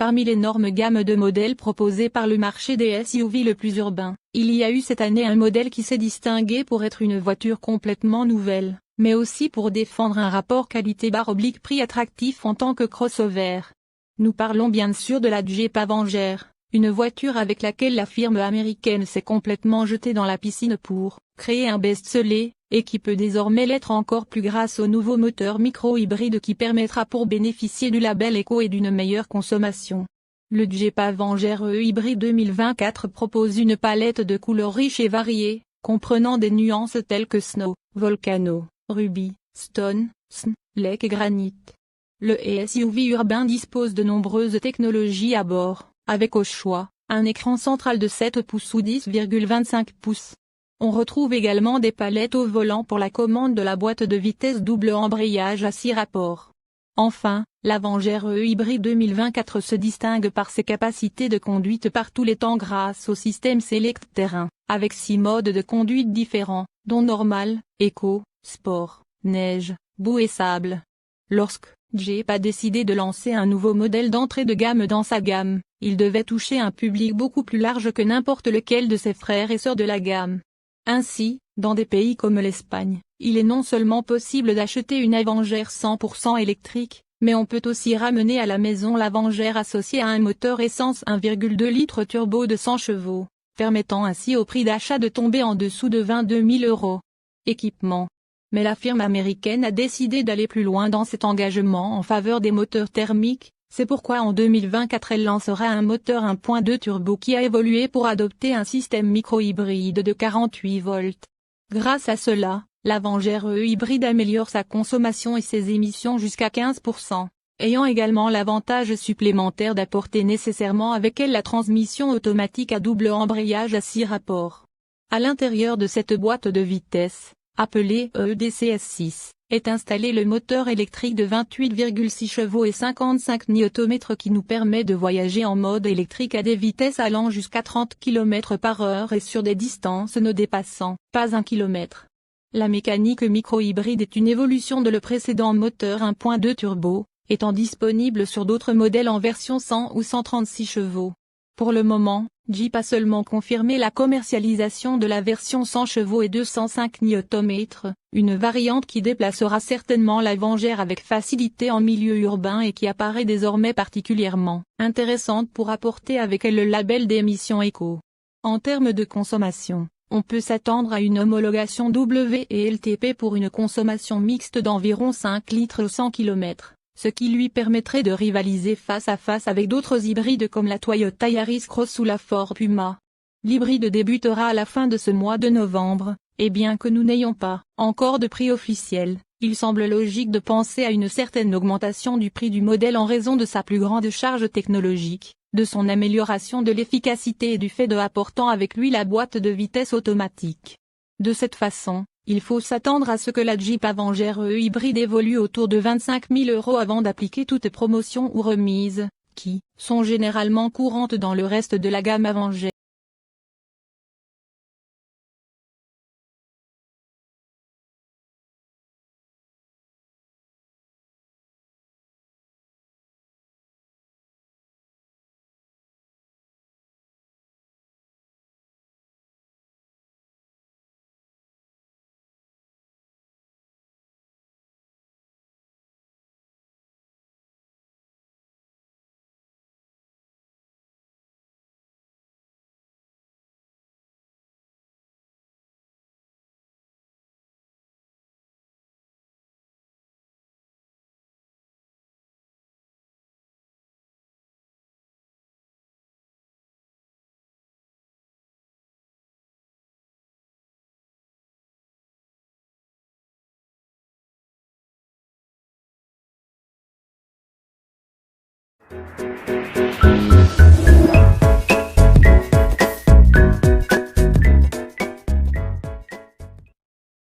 Parmi l'énorme gamme de modèles proposés par le marché des SUV le plus urbain, il y a eu cette année un modèle qui s'est distingué pour être une voiture complètement nouvelle, mais aussi pour défendre un rapport qualité-prix attractif en tant que crossover. Nous parlons bien sûr de la Jeep Avenger, une voiture avec laquelle la firme américaine s'est complètement jetée dans la piscine pour créer un best-seller, et qui peut désormais l'être encore plus grâce au nouveau moteur micro-hybride qui permettra pour bénéficier du label Eco et d'une meilleure consommation. Le Jeep Avenger E-Hybrid 2024 propose une palette de couleurs riches et variées, comprenant des nuances telles que Snow, Volcano, Ruby, Stone, Sn, Lake et Granite. Le SUV urbain dispose de nombreuses technologies à bord, avec au choix, un écran central de 7 pouces ou 10,25 pouces. On retrouve également des palettes au volant pour la commande de la boîte de vitesse double embrayage à 6 rapports. Enfin, l'Avenger E-Hybrid 2024 se distingue par ses capacités de conduite par tous les temps grâce au système Select Terrain, avec 6 modes de conduite différents, dont Normal, Eco, Sport, Neige, Boue et Sable. Lorsque Jeep a décidé de lancer un nouveau modèle d'entrée de gamme dans sa gamme, il devait toucher un public beaucoup plus large que n'importe lequel de ses frères et sœurs de la gamme. Ainsi, dans des pays comme l'Espagne, il est non seulement possible d'acheter une Avenger 100% électrique, mais on peut aussi ramener à la maison l'Avenger associé à un moteur essence 1,2 litres turbo de 100 chevaux, permettant ainsi au prix d'achat de tomber en dessous de 22 000 €. Équipement. Mais la firme américaine a décidé d'aller plus loin dans cet engagement en faveur des moteurs thermiques. C'est pourquoi en 2024 elle lancera un moteur 1.2 turbo qui a évolué pour adopter un système micro-hybride de 48 volts. Grâce à cela, l'Avenger E-Hybrid améliore sa consommation et ses émissions jusqu'à 15%, ayant également l'avantage supplémentaire d'apporter nécessairement avec elle la transmission automatique à double embrayage à 6 rapports. À l'intérieur de cette boîte de vitesse, appelée EDCS6, est installé le moteur électrique de 28,6 chevaux et 55 Nm qui nous permet de voyager en mode électrique à des vitesses allant jusqu'à 30 km/h et sur des distances ne dépassant pas 1 km. La mécanique micro-hybride est une évolution de le précédent moteur 1.2 turbo, étant disponible sur d'autres modèles en version 100 ou 136 chevaux. Pour le moment, Jeep a seulement confirmé la commercialisation de la version 100 chevaux et 205 Nm, une variante qui déplacera certainement l'Avenger avec facilité en milieu urbain et qui apparaît désormais particulièrement intéressante pour apporter avec elle le label d'émission Eco. En termes de consommation, on peut s'attendre à une homologation WLTP pour une consommation mixte d'environ 5 litres au 100 km. Ce qui lui permettrait de rivaliser face à face avec d'autres hybrides comme la Toyota Yaris Cross ou la Ford Puma. L'hybride débutera à la fin de ce mois de novembre, et bien que nous n'ayons pas encore de prix officiel, il semble logique de penser à une certaine augmentation du prix du modèle en raison de sa plus grande charge technologique, de son amélioration de l'efficacité et du fait de apportant avec lui la boîte de vitesse automatique. De cette façon, il faut s'attendre à ce que la Jeep Avenger E-Hybrid évolue autour de 25 000 € avant d'appliquer toute promotion ou remise, qui sont généralement courantes dans le reste de la gamme Avenger.